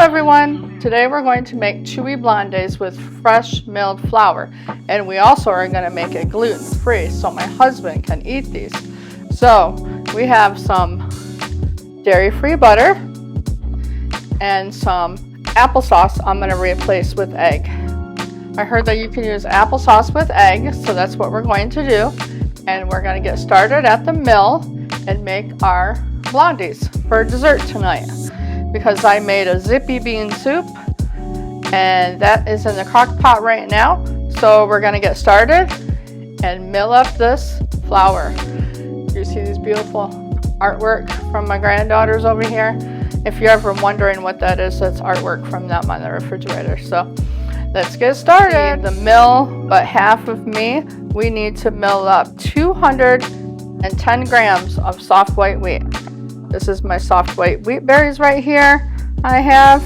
everyone! Today we're going to make chewy blondies with fresh milled flour, and we also are going to make it gluten-free so my husband can eat these. So we have some dairy-free butter and some applesauce I'm going to replace with egg. I heard that you can use applesauce with egg, so that's what we're going to do. And we're going to get started at the mill and make our blondies for dessert tonight. Because I made a zippy bean soup and that is in the crock pot right now. So we're going to get started and mill up this flour. You see these beautiful artwork from my granddaughters over here? If you're ever wondering what that is, that's artwork from them on the refrigerator. So let's get started. The mill, but half of me, we need to mill up 210 grams of soft white wheat. This is my soft white wheat berries right here I have.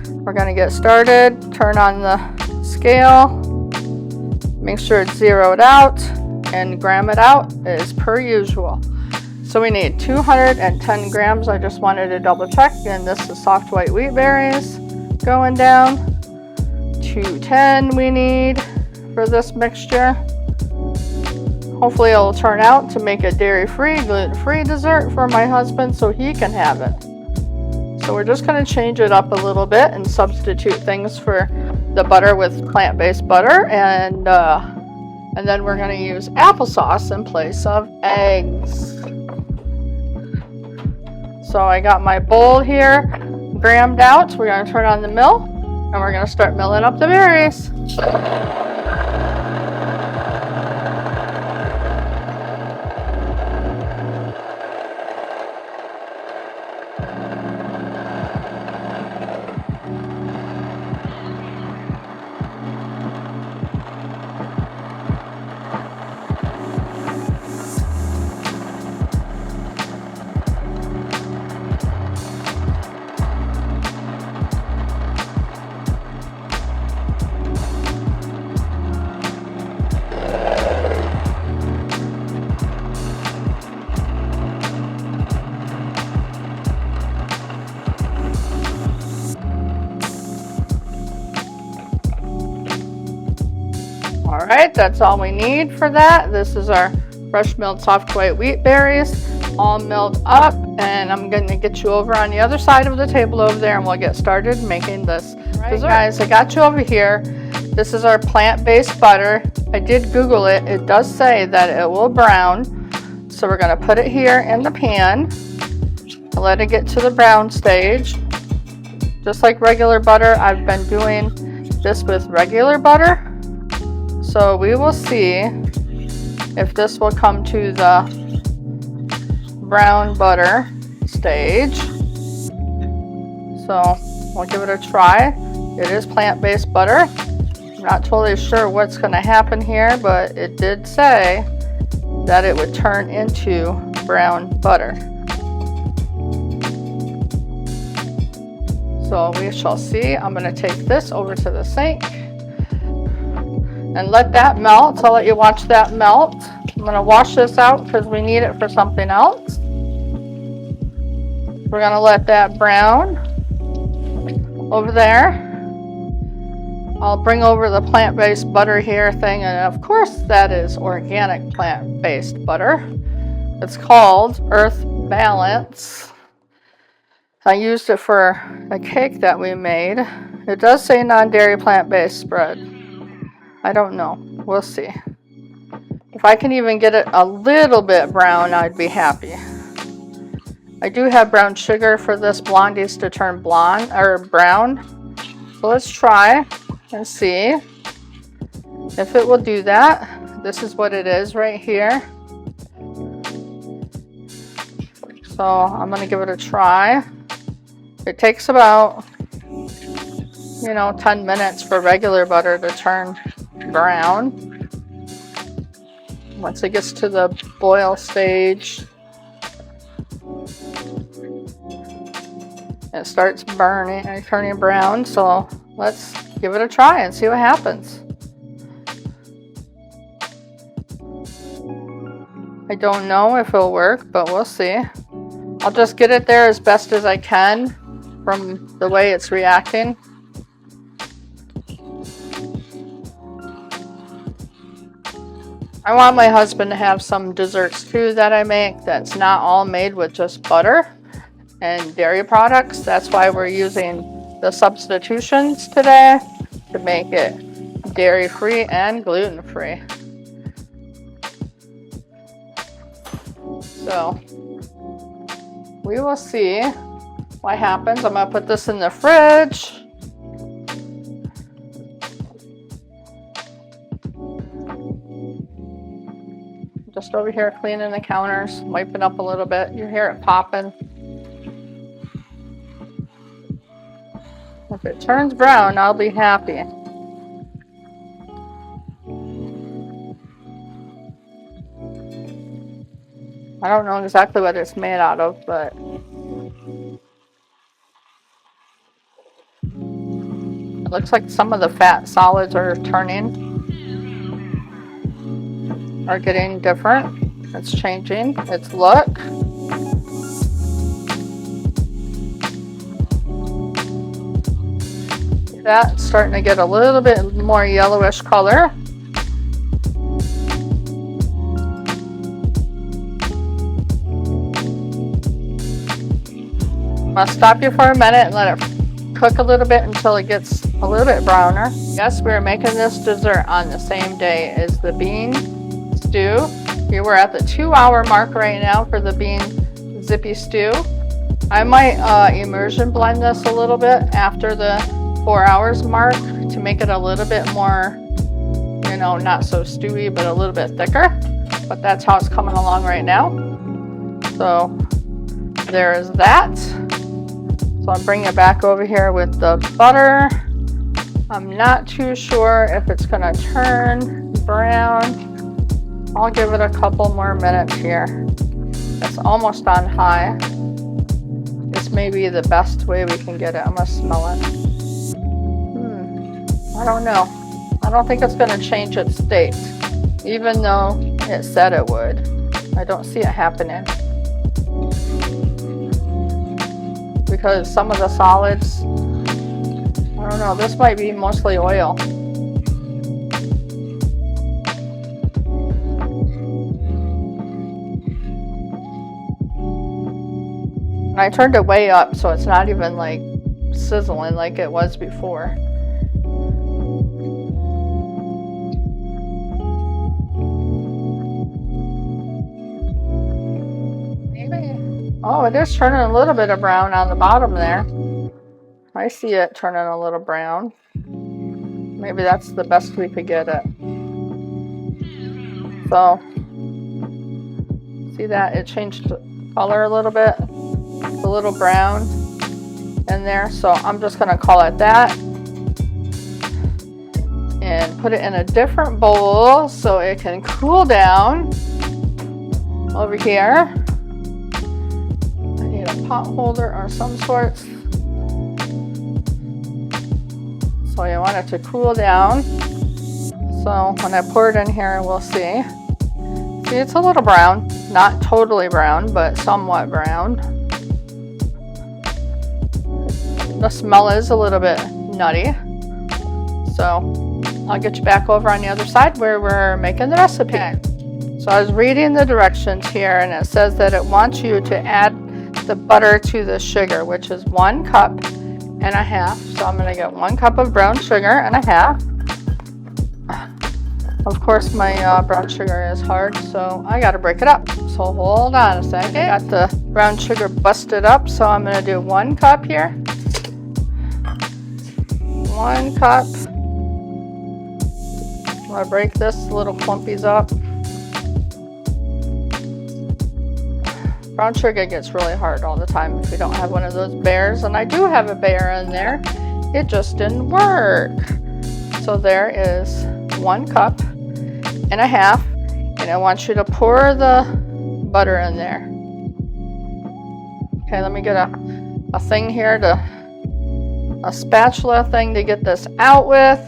We're going to get started. Turn on the scale. Make sure it's zeroed out and gram it out as per usual. So we need 210 grams. I just wanted to double check. And this is soft white wheat berries going down. 210 we need for this mixture. Hopefully it'll turn out to make a dairy-free, gluten-free dessert for my husband so he can have it. So we're just going to change it up a little bit and substitute things for the butter with plant-based butter, and then we're going to use applesauce in place of eggs. So I got my bowl here grammed out. We're going to turn on the mill and we're going to start milling up the berries. Alright, that's all we need for that. This is our fresh milled soft white wheat berries, all milled up, and I'm going to get you over on the other side of the table over there and we'll get started making this dessert. Guys, I got you over here. This is our plant-based butter. I did Google it. It does say that it will brown. So we're going to put it here in the pan and let it get to the brown stage. Just like regular butter, I've been doing this with regular butter. So we will see if this will come to the brown butter stage. So we'll give it a try. It is plant-based butter. I'm not totally sure what's going to happen here, but it did say that it would turn into brown butter. So we shall see. I'm going to take this over to the sink and let that melt. So I'll let you watch that melt. I'm going to wash this out because we need it for something else. We're going to let that brown over there. I'll bring over the plant-based butter here thing, and of course that is organic plant-based butter. It's called Earth Balance. I used it for a cake that we made. It does say non-dairy plant-based spread. I don't know. We'll see. If I can even get it a little bit brown, I'd be happy. I do have brown sugar for this blondies to turn blonde or brown. So let's try and see if it will do that. This is what it is right here. So I'm going to give it a try. It takes about 10 minutes for regular butter to turn brown. Once it gets to the boil stage, it starts burning and turning brown. So let's give it a try and see what happens. I don't know if it'll work, but we'll see. I'll just get it there as best as I can from the way it's reacting. I want my husband to have some desserts too that I make that's not all made with just butter and dairy products. That's why we're using the substitutions today to make it dairy free and gluten free. So we will see what happens. I'm gonna put this in the fridge. Just over here cleaning the counters, wiping up a little bit. You hear it popping. If it turns brown, I'll be happy. I don't know exactly what it's made out of, but it looks like some of the fat solids are getting different. It's changing its look. That's starting to get a little bit more yellowish color. I'm gonna stop you for a minute and let it cook a little bit until it gets a little bit browner. Yes, we're making this dessert on the same day as the bean stew. We're at the 2-hour mark right now for the bean zippy stew. I might immersion blend this a little bit after the 4 hours mark to make it a little bit more, you know, not so stewy, but a little bit thicker. But that's how it's coming along right now. So there is that. So I'll bring it back over here with the butter. I'm not too sure if it's gonna turn brown. I'll give it a couple more minutes here. It's almost on high. This may be the best way we can get it. I'm gonna smell it. I don't know. I don't think it's gonna change its state, even though it said it would. I don't see it happening. Because some of the solids, I don't know, this might be mostly oil. And I turned it way up, so it's not even like sizzling like it was before. Oh, it is turning a little bit of brown on the bottom there. I see it turning a little brown. Maybe that's the best we could get it. So, see that? It changed color a little bit. It's a little brown in there. So I'm just going to call it that. And put it in a different bowl so it can cool down over here. Pot holder or some sorts. So you want it to cool down. So when I pour it in here, we'll see. See, it's a little brown. Not totally brown, but somewhat brown. The smell is a little bit nutty. So I'll get you back over on the other side where we're making the recipe. So I was reading the directions here, and it says that it wants you to add the butter to the sugar, which is 1 cup and a half. So I'm going to get 1 cup of brown sugar and a half. Of course, my brown sugar is hard, so I got to break it up. So hold on a second. I got the brown sugar busted up, so I'm going to do 1 cup here. 1 cup. I'm going to break this little clumpies up. Brown sugar gets really hard all the time if you don't have one of those bears, and I do have a bear in there. It just didn't work. So there is 1 cup and a half, and I want you to pour the butter in there. Okay, let me get a thing here, a spatula thing to get this out with.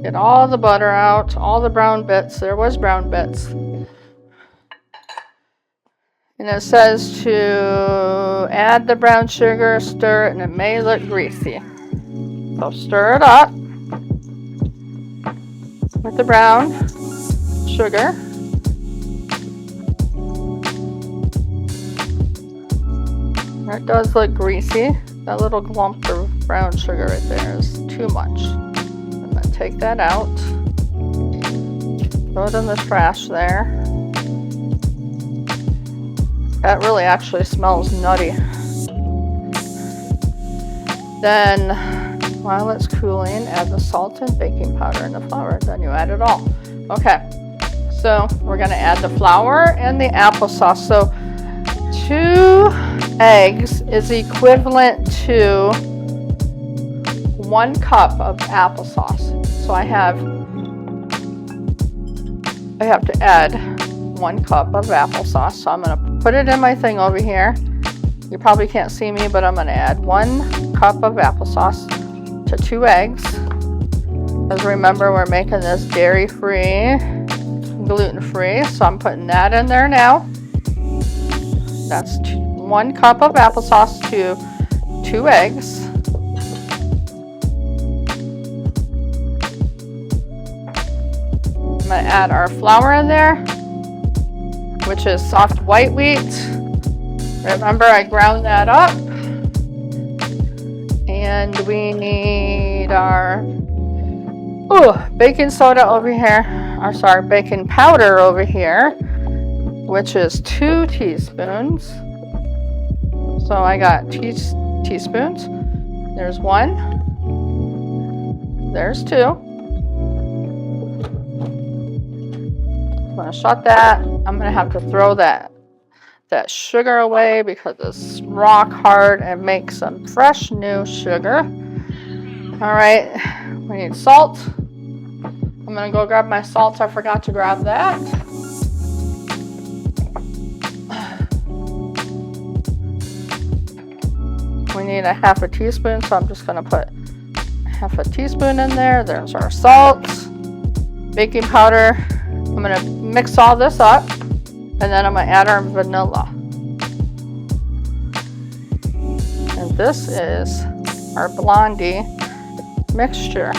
Get all the butter out, all the brown bits. There was brown bits. And it says to add the brown sugar, stir it, and it may look greasy. So stir it up with the brown sugar. It does look greasy. That little clump of brown sugar right there is too much. I'm going to take that out. Throw it in the trash there. That really actually smells nutty. Then, while it's cooling, add the salt and baking powder and the flour. Then you add it all. Okay, so we're going to add the flour and the applesauce. So 2 eggs is equivalent to 1 cup of applesauce. So I have to add 1 cup of applesauce. So I'm going to put it in my thing over here. You probably can't see me, but I'm going to add 1 cup of applesauce to 2 eggs. Because remember, we're making this dairy-free, gluten-free. So I'm putting that in there now. That's 1 cup of applesauce to 2 eggs. I'm going to add our flour in there, which is soft white wheat. Remember, I ground that up. And we need our baking soda over here. Or sorry, baking powder over here, which is 2 teaspoons. So I got teaspoons. There's 1. There's 2. I'm going to shut that. I'm going to have to throw that sugar away because it's rock hard, and make some fresh new sugar. All right, we need salt. I'm going to go grab my salt. I forgot to grab that. We need a half a teaspoon, so I'm just going to put half a teaspoon in there. There's our salt, baking powder. I'm going to mix all this up, and then I'm going to add our vanilla. And this is our blondie mixture.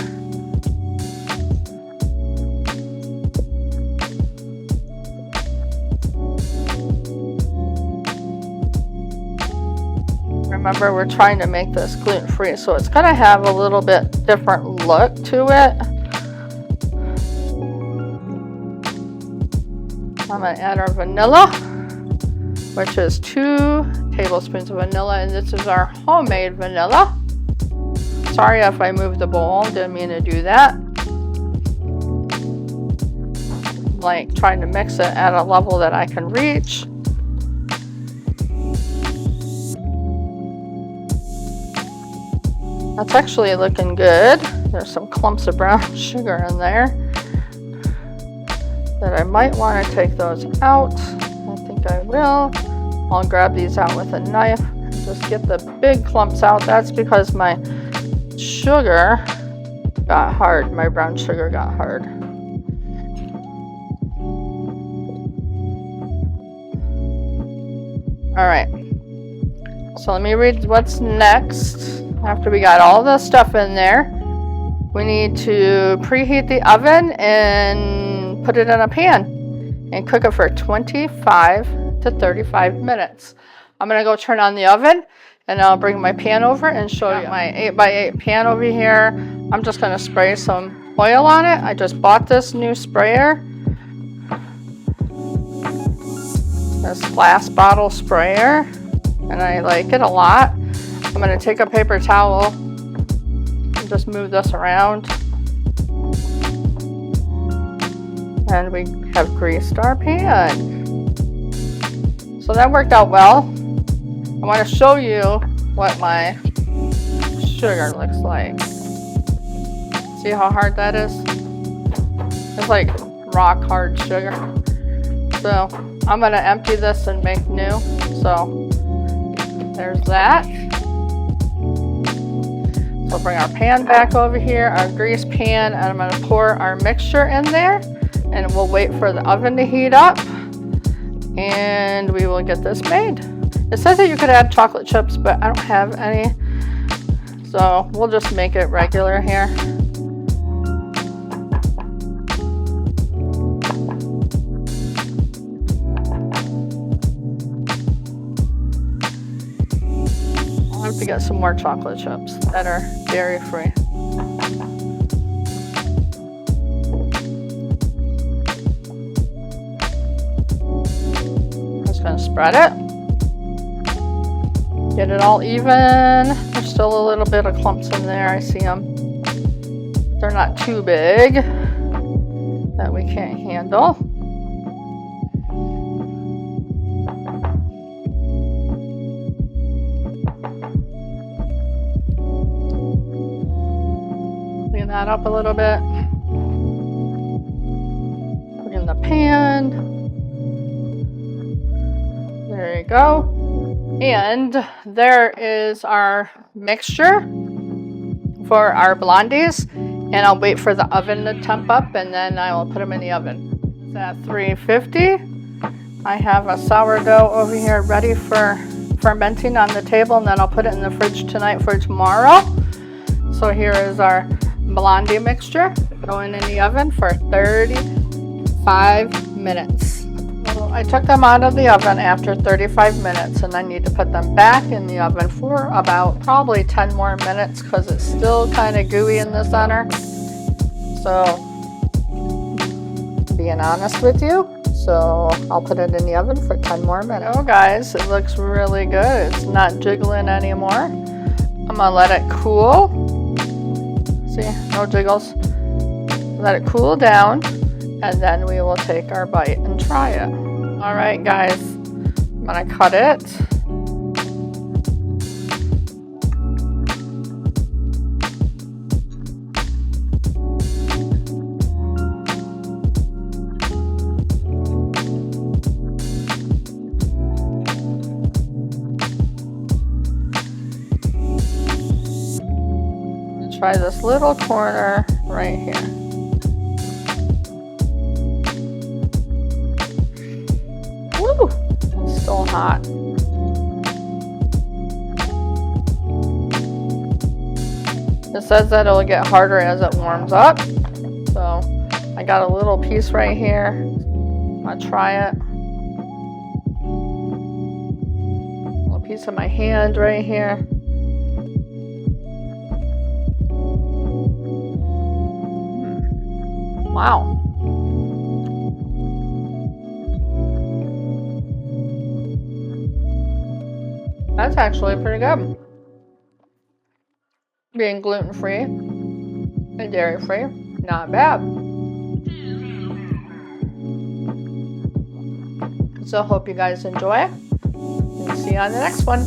Remember, we're trying to make this gluten-free, so it's going to have a little bit different look to it. I'm going to add our vanilla, which is 2 tablespoons of vanilla, and this is our homemade vanilla. Sorry if I moved the bowl, didn't mean to do that. Like trying to mix it at a level that I can reach. That's actually looking good. There's some clumps of brown sugar in there that I might want to take those out. I think I will. I'll grab these out with a knife and just get the big clumps out. That's because my sugar got hard. My brown sugar got hard. All right. So let me read what's next. After we got all the stuff in there, we need to preheat the oven and put it in a pan and cook it for 25 to 35 minutes. I'm going to go turn on the oven, and I'll bring my pan over and show you my 8x8 pan over here. I'm just going to spray some oil on it. I just bought this new sprayer, this glass bottle sprayer, and I like it a lot. I'm going to take a paper towel and just move this around. And we have greased our pan. So that worked out well. I want to show you what my sugar looks like. See how hard that is? It's like rock hard sugar. So I'm going to empty this and make new. So there's that. We'll bring our pan back over here, our grease pan, and I'm going to pour our mixture in there, and we'll wait for the oven to heat up, and we will get this made. It says that you could add chocolate chips, but I don't have any, so we'll just make it regular here. I'll have to get some more chocolate chips that are dairy free. Just gonna spread it. Get it all even. There's still a little bit of clumps in there. I see them. They're not too big that we can't handle. Clean that up a little bit. Put in the pan. There you go. And there is our mixture for our blondies, and I'll wait for the oven to temp up, and then I will put them in the oven. It's at 350. I have a sourdough over here ready for fermenting on the table, and then I'll put it in the fridge tonight for tomorrow. So here is our blondie mixture going in the oven for 35 minutes. I took them out of the oven after 35 minutes, and I need to put them back in the oven for about probably 10 more minutes because it's still kind of gooey in the center. So, being honest with you, so I'll put it in the oven for 10 more minutes. Oh guys, it looks really good. It's not jiggling anymore. I'm gonna let it cool. See, no jiggles. Let it cool down, and then we will take our bite and try it. All right, guys, I'm gonna cut it. Try this little corner right here. Woo! It's still hot. It says that it'll get harder as it warms up. So I got a little piece right here. I'm gonna try it. A little piece of my hand right here. Wow. That's actually pretty good. Being gluten-free and dairy-free, not bad. So hope you guys enjoy. And see you on the next one.